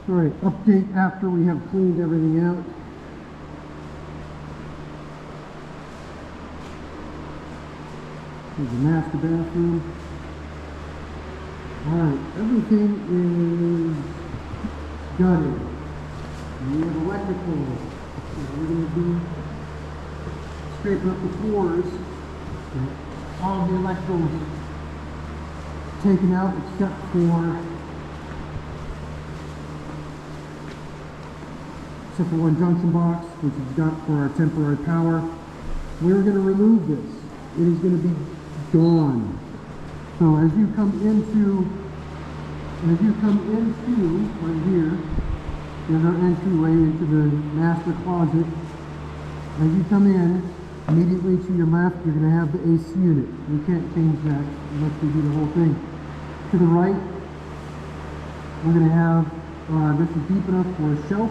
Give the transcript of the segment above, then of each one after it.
All right, update after we have cleaned everything out. Here's the master bathroom. All right, everything is gutted. And we have electrical. So we're going to be scraping up the floors. All of the electricals taken out except for one junction box, which is got for our temporary power. We're going to remove this. It is going to be gone. So as you come into right here, there's our entryway into the master closet. As you come in, immediately to your left, you're going to have the AC unit. We can't change that unless we do the whole thing. To the right, we're going to have, this is deep enough for a shelf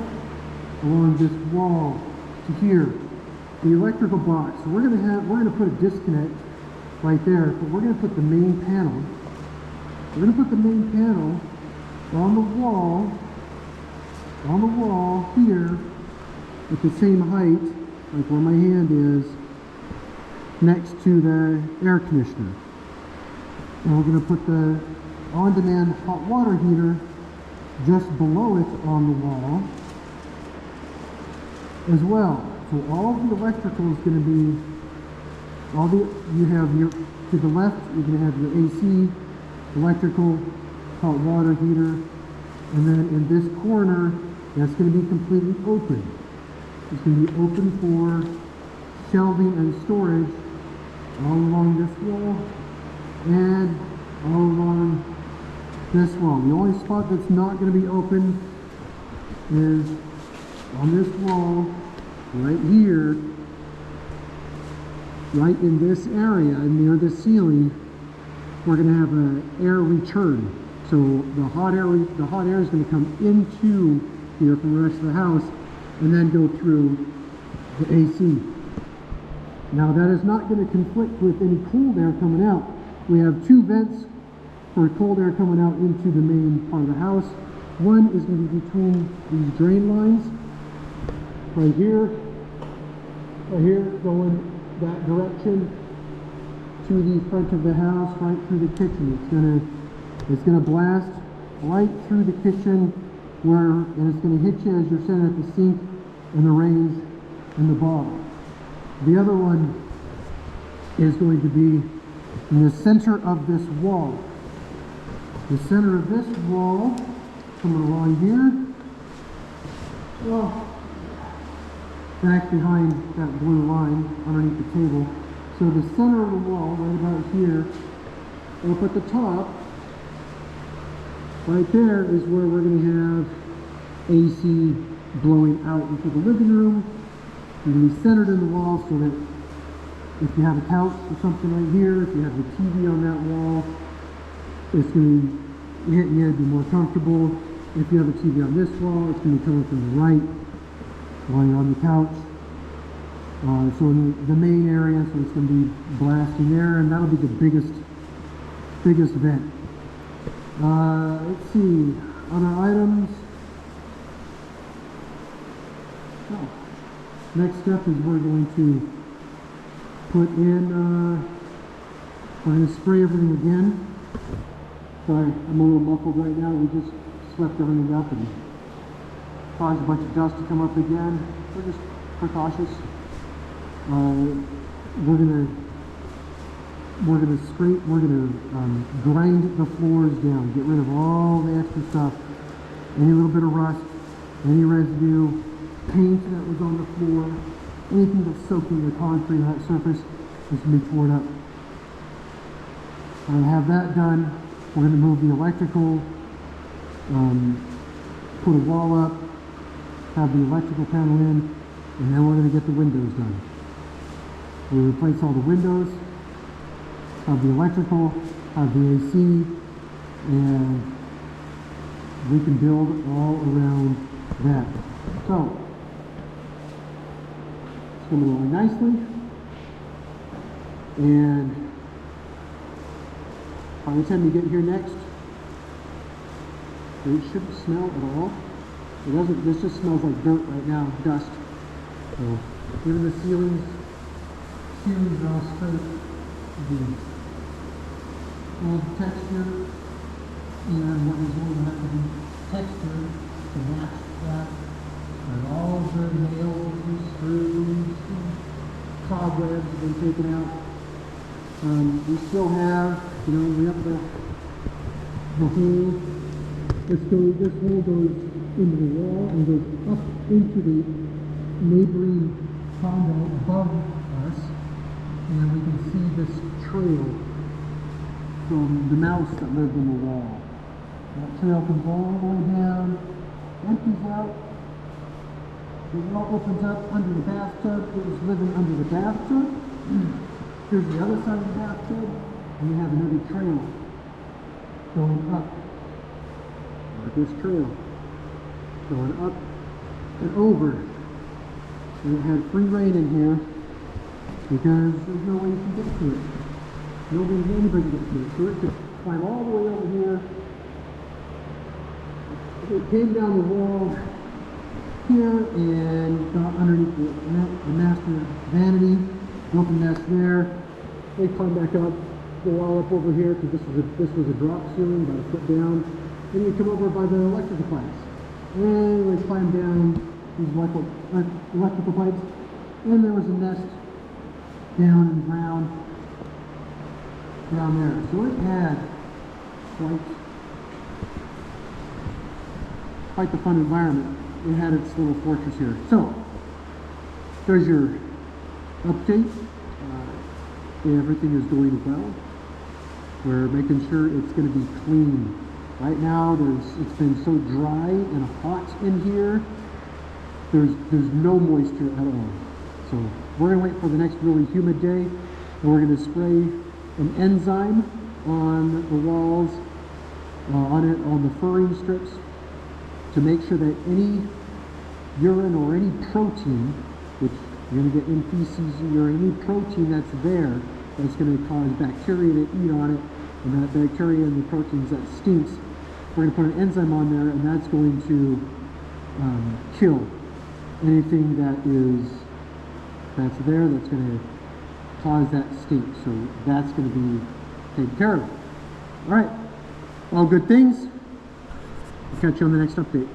along this wall to here. The electrical box. So we're going to put a disconnect right there, but we're going to put the main panel. We're going to put the main panel on the wall here at the same height, like where my hand is, next to the air conditioner. And we're going to put the on-demand hot water heater just below it on the wall as well. So all of the electrical is going to be, you have your, to the left, you're going to have your AC, electrical, hot water heater, and then in this corner, that's going to be completely open. It's going to be open for shelving and storage all along this wall and all along this wall. The only spot that's not going to be open is on this wall right here, right in this area near the ceiling. We're going to have an air return. So the hot air is going to come into here from the rest of the house and then go through the AC. Now that is not going to conflict with any cold air coming out. We have two vents for cold air coming out into the main part of the house. One is going to be between these drain lines, right here, going that direction to the front of the house, right through the kitchen. It's gonna blast right through the kitchen, and it's gonna hit you as you're sitting at the sink and the range and the bottom. The other one is going to be in the center of this wall. The center of this wall, coming along here, well, back behind that blue line underneath the table. So the center of the wall, right about here, up at the top, right there is where we're going to have AC blowing out into the living room. It's going to be centered in the wall so that if you have a couch or something right here, if you have the TV on that wall, it's going to hit you, be more comfortable. If you have a TV on this wall, it's going to be coming from the right while you're on the couch. So in the main area, so it's going to be blasting there, and that'll be the biggest vent. Let's see, other items. Oh. Next step is we're going to put in, we're going to spray everything again. Sorry, I'm a little muffled right now. We just swept everything up and caused a bunch of dust to come up again. We're just precautious. We're gonna grind the floors down, get rid of all the extra stuff, any little bit of rust, any residue, paint that was on the floor, anything that's soaking the concrete on that surface is going to be torn up. When I have that done, we're going to move the electrical, put a wall up, have the electrical panel in, and then we're going to get the windows done. We'll replace all the windows, have the electrical, have the AC, and we can build all around that. So, it's coming along nicely, and by the time you get here next, it shouldn't smell at all. It doesn't, this just smells like dirt right now, dust. So, even the ceilings are all straight. The old texture, and what is going to have to be textured to match that. And all of the nails and screws and cobwebs have been taken out. We still have, we have the hole. This hole goes into the wall and goes up into the neighboring condo above us, and we can see this trail from the mouse that lived in the wall. That trail comes all the way down, empties out. The wall opens up under the bathtub. It was living under the bathtub. Here's the other side of the bathtub, and we have another trail going up. Like this trail going up and over. And it had free reign in here because there's no way you can get to it. Anybody get to it. So it could climb all the way over here. It came down the wall here and got underneath the master vanity. Open nest there. They climb back up the wall up over here because this was a drop ceiling about a foot down. Then you come over by the electrical pipes. And we climb down these electrical pipes. And there was a nest down in the ground down there. So it had quite the fun environment. It had its little fortress here. So there's your update. Everything is going well. We're making sure it's going to be clean. Right now, it's been so dry and hot in here. There's no moisture at all. So we're going to wait for the next really humid day, and we're going to spray an enzyme on the walls, on the furring strips, to make sure that any urine or any protein, which you're going to get in feces or any protein that's there, that's going to cause bacteria to eat on it, and that bacteria and the proteins that stinks, we're going to put an enzyme on there, and that's going to kill anything that's there that's going to cause that stink. So that's going to be taken care of. All right, all good things. I'll catch you on the next update.